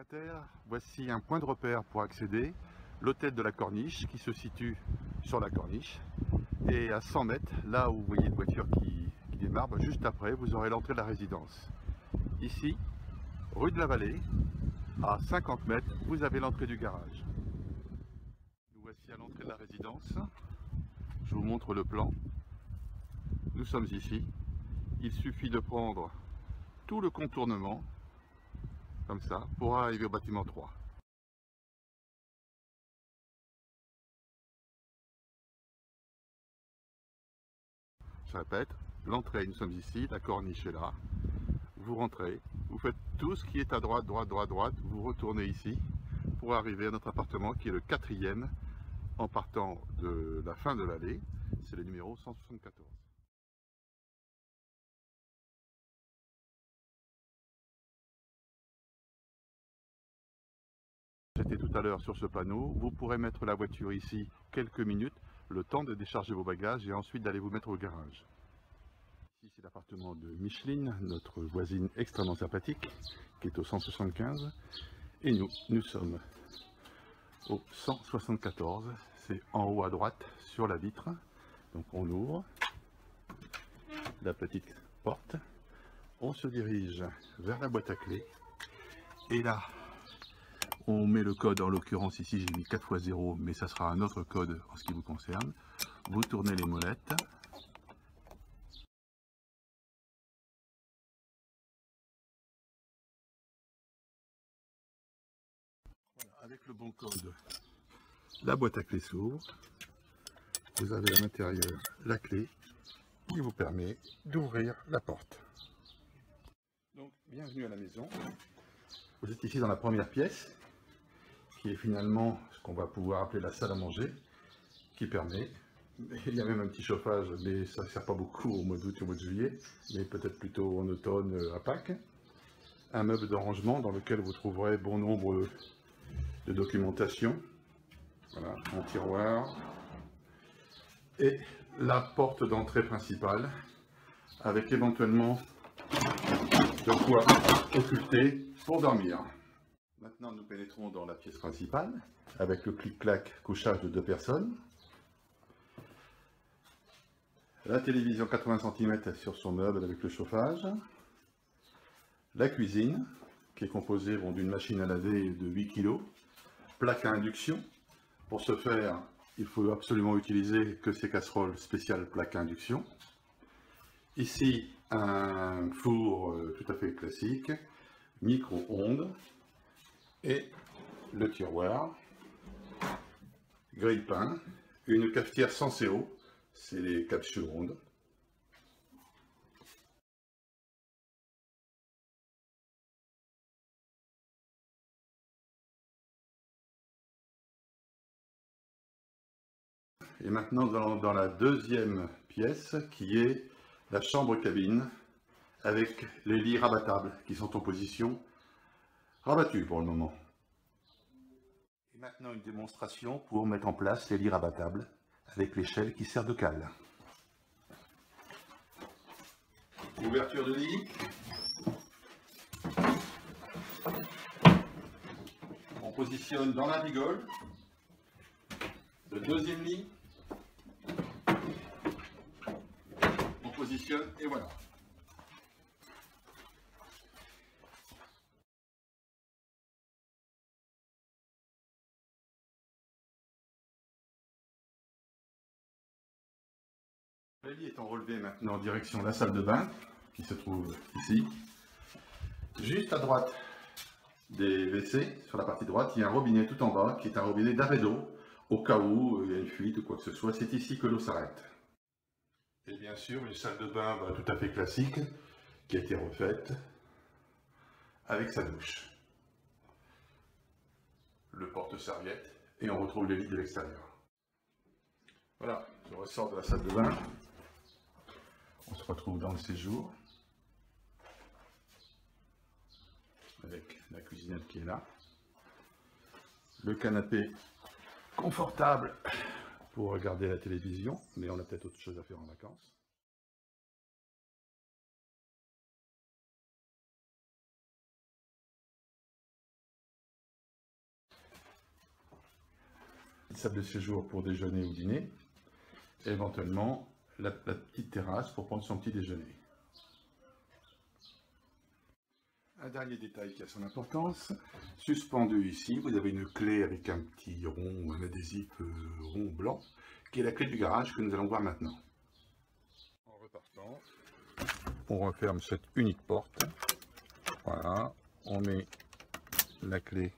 Locataires, voici un point de repère pour accéder, l'hôtel de la Corniche qui se situe sur la Corniche. Et à 100 mètres, là où vous voyez une voiture qui démarre, juste après, vous aurez l'entrée de la résidence. Ici, rue de la Vallée, à 50 mètres, vous avez l'entrée du garage. Nous voici à l'entrée de la résidence. Je vous montre le plan. Nous sommes ici. Il suffit de prendre tout le contournement, comme ça, pour arriver au bâtiment 3. Je répète, l'entrée, nous sommes ici, la corniche est là. Vous rentrez, vous faites tout ce qui est à droite, droite, vous retournez ici pour arriver à notre appartement qui est le 4e en partant de la fin de l'allée, c'est le numéro 174. J'étais tout à l'heure sur ce panneau, vous pourrez mettre la voiture ici quelques minutes, le temps de décharger vos bagages et ensuite d'aller vous mettre au garage. Ici c'est l'appartement de Micheline, notre voisine extrêmement sympathique, qui est au 175. Et nous sommes au 174, c'est en haut à droite sur la vitre. Donc on ouvre la petite porte, on se dirige vers la boîte à clés. Et là, on met le code, en l'occurrence ici j'ai mis 4x0, mais ça sera un autre code en ce qui vous concerne. Vous tournez les molettes. Voilà, avec le bon code, la boîte à clés s'ouvre. Vous avez à l'intérieur la clé qui vous permet d'ouvrir la porte. Donc, bienvenue à la maison. Vous êtes ici dans la première pièce, qui est finalement ce qu'on va pouvoir appeler la salle à manger, qui permet, il y a même un petit chauffage, mais ça ne sert pas beaucoup au mois d'août et au mois de juillet, mais peut-être plutôt en automne à Pâques. Un meuble de rangement dans lequel vous trouverez bon nombre de documentation. Voilà, un tiroir. Et la porte d'entrée principale, avec éventuellement de quoi occulter pour dormir. Maintenant, nous pénétrons dans la pièce principale, avec le clic-clac couchage de 2 personnes. La télévision 80 cm sur son meuble avec le chauffage. La cuisine, qui est composée d'une machine à laver de 8 kg. Plaque à induction. Pour ce faire, il faut absolument utiliser que ces casseroles spéciales plaque à induction. Ici, un four tout à fait classique, micro-ondes. Et le tiroir, grille-pain, une cafetière sans CO, c'est les capsules rondes. Et maintenant nous allons dans la deuxième pièce qui est la chambre-cabine avec les lits rabattables qui sont en position rabattue pour le moment. Et maintenant une démonstration pour mettre en place les lits rabattables avec l'échelle qui sert de cale. Ouverture de lit. On positionne dans la rigole le deuxième lit. On positionne et voilà. Le lit étant relevé maintenant en direction de la salle de bain, qui se trouve ici. Juste à droite des WC, sur la partie droite, il y a un robinet tout en bas, qui est un robinet d'arrêt d'eau, au cas où il y a une fuite ou quoi que ce soit. C'est ici que l'eau s'arrête. Et bien sûr, une salle de bain tout à fait classique, qui a été refaite, avec sa douche. Le porte-serviette, et on retrouve les lits de l'extérieur. Voilà, je ressors de la salle de bain. On se retrouve dans le séjour, avec la cuisinette qui est là. Le canapé confortable pour regarder la télévision, mais on a peut-être autre chose à faire en vacances. Salle de séjour pour déjeuner ou dîner, et éventuellement la petite terrasse pour prendre son petit déjeuner. Un dernier détail qui a son importance, suspendu ici, vous avez une clé avec un petit rond, un adhésif rond blanc, qui est la clé du garage que nous allons voir maintenant. En repartant, on referme cette unique porte. Voilà, on met la clé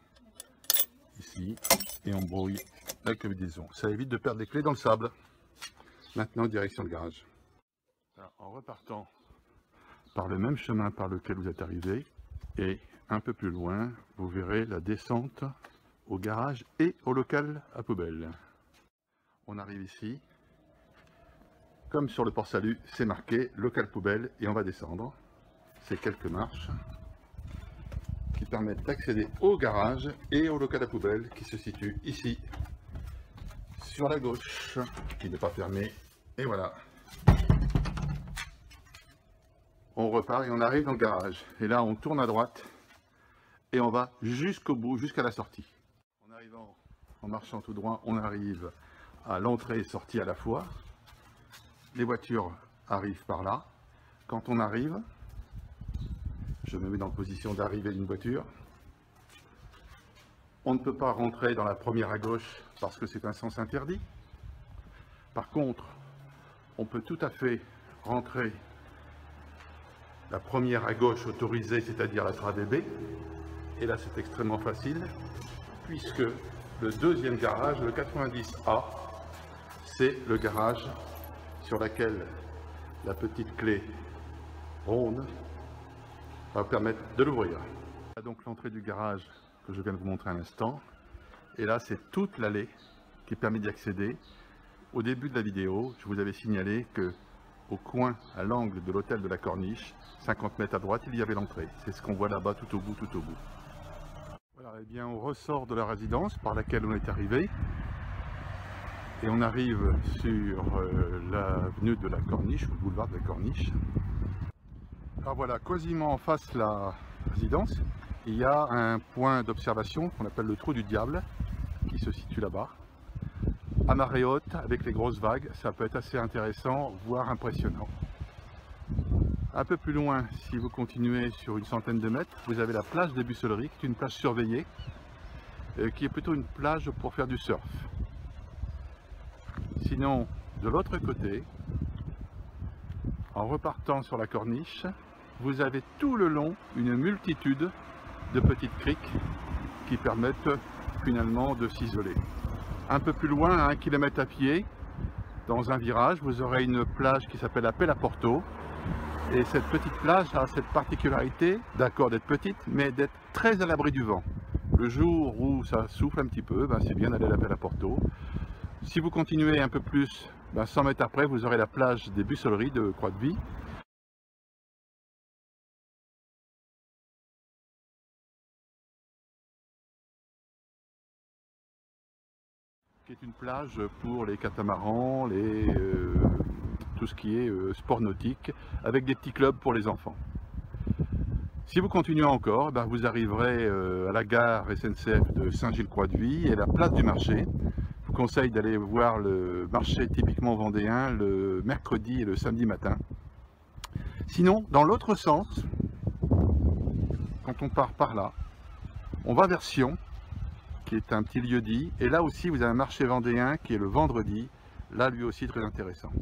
ici et on brouille la combinaison. Ça évite de perdre les clés dans le sable. Maintenant, direction le garage. Alors, en repartant par le même chemin par lequel vous êtes arrivé, et un peu plus loin, vous verrez la descente au garage et au local à poubelle. On arrive ici. Comme sur le port-salut, c'est marqué local poubelle et on va descendre. C'est quelques marches qui permettent d'accéder au garage et au local à poubelle qui se situe ici, sur la gauche, qui n'est pas fermé. Et voilà. On repart et on arrive dans le garage. Et là, on tourne à droite et on va jusqu'au bout, jusqu'à la sortie. En arrivant, en marchant tout droit, on arrive à l'entrée et sortie à la fois. Les voitures arrivent par là. Quand on arrive, je me mets dans la position d'arrivée d'une voiture. On ne peut pas rentrer dans la première à gauche parce que c'est un sens interdit. Par contre, on peut tout à fait rentrer la première à gauche autorisée, c'est-à-dire la travée B. Et là, c'est extrêmement facile, puisque le deuxième garage, le 90A, c'est le garage sur lequel la petite clé ronde va permettre de l'ouvrir. Donc l'entrée du garage que je viens de vous montrer à l'instant. Et là, c'est toute l'allée qui permet d'y accéder. Au début de la vidéo, je vous avais signalé que au coin, à l'angle de l'hôtel de la Corniche, 50 mètres à droite, il y avait l'entrée. C'est ce qu'on voit là-bas tout au bout, tout au bout. Voilà, et bien on ressort de la résidence par laquelle on est arrivé. Et on arrive sur l'avenue de la Corniche, ou le boulevard de la Corniche. Alors voilà, quasiment en face de la résidence, il y a un point d'observation qu'on appelle le trou du diable, qui se situe là-bas. À marée haute, avec les grosses vagues, ça peut être assez intéressant, voire impressionnant. Un peu plus loin, si vous continuez sur une centaine de mètres, vous avez la plage des Bussoleries, qui est une plage surveillée, qui est plutôt une plage pour faire du surf. Sinon, de l'autre côté, en repartant sur la Corniche, vous avez tout le long une multitude de petites criques qui permettent finalement de s'isoler. Un peu plus loin, à 1 km à pied, dans un virage, vous aurez une plage qui s'appelle la Pella Porto. Et cette petite plage a cette particularité, d'accord d'être petite, mais d'être très à l'abri du vent. Le jour où ça souffle un petit peu, c'est bien d'aller à la Pella Porto. Si vous continuez un peu plus, 100 mètres après, vous aurez la plage des Bussoleries de Croix-de-Vie. Qui est une plage pour les catamarans, tout ce qui est sport nautique, avec des petits clubs pour les enfants. Si vous continuez encore, vous arriverez à la gare SNCF de Saint-Gilles-Croix-de-Vie et la place du marché. Je vous conseille d'aller voir le marché typiquement vendéen le mercredi et le samedi matin. Sinon, dans l'autre sens, quand on part par là, on va vers Sion, qui est un petit lieu-dit, et là aussi vous avez un marché vendéen qui est le vendredi, là lui aussi très intéressant.